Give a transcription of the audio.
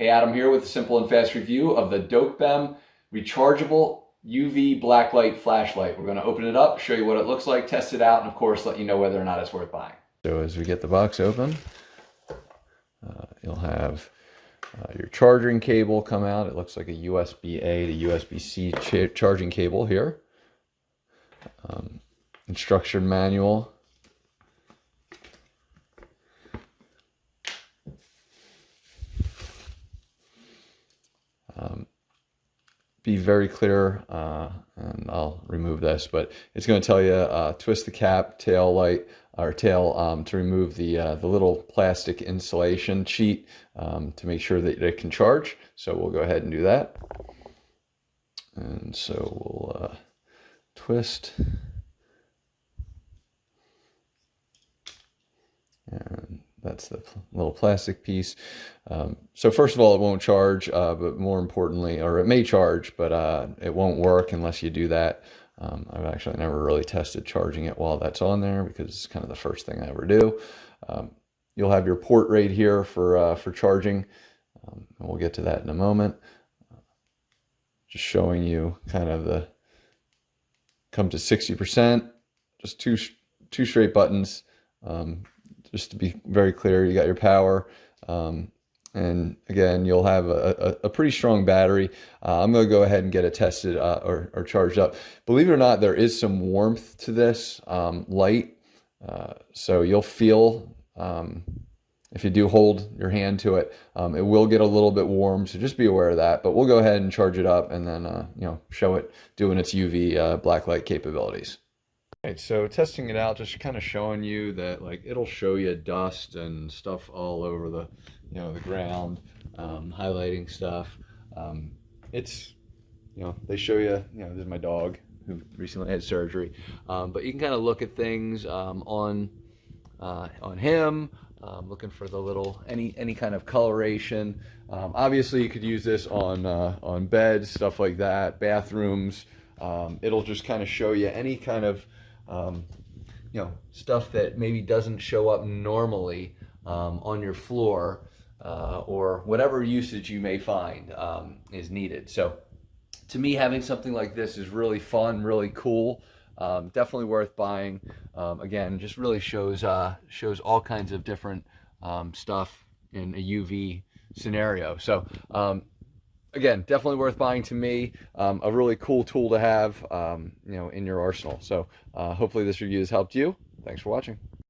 Hey, Adam here with a simple and fast review of the Dokhbem rechargeable UV blacklight flashlight. We're going to open it up, show you what it looks like, test it out, and of course let you know whether or not it's worth buying. So as we get the box open, you'll have your charging cable come out. It looks like a USB-A to USB-C charging cable here. Instruction manual. Be very clear, and I'll remove this, but it's going to tell you twist the cap, tail light, or tail to remove the little plastic insulation sheet to make sure that it can charge. So we'll go ahead and do that. And so we'll twist. And that's the little plastic piece. So first of all, it won't charge, but more importantly, or it may charge, but it won't work unless you do that. I've actually never really tested charging it while that's on there because it's kind of the first thing I ever do. You'll have your port right here for charging, and we'll get to that in a moment. Just showing you kind of the, come to 60%, just two straight buttons. Just to be very clear, you got your power, and again, you'll have a pretty strong battery. I'm going to go ahead and get it tested or charged up. Believe it or not, there is some warmth to this light, so you'll feel, if you do hold your hand to it, it will get a little bit warm, so just be aware of that. But we'll go ahead and charge it up and then show it doing its UV blacklight capabilities. Right, so testing it out, just kind of showing you that it'll show you dust and stuff all over the the ground, highlighting stuff. It's they show you this is my dog who recently had surgery, but you can kind of look at things on him, looking for the little any kind of coloration. Obviously, you could use this on beds, stuff like that, bathrooms. It'll just kind of show you any kind of stuff that maybe doesn't show up normally on your floor, or whatever usage you may find is needed. So to me, having something like this is really fun, really cool, definitely worth buying. Again, just really shows all kinds of different stuff in a UV scenario. So again, definitely worth buying to me. A really cool tool to have, in your arsenal. So hopefully this review has helped you. Thanks for watching.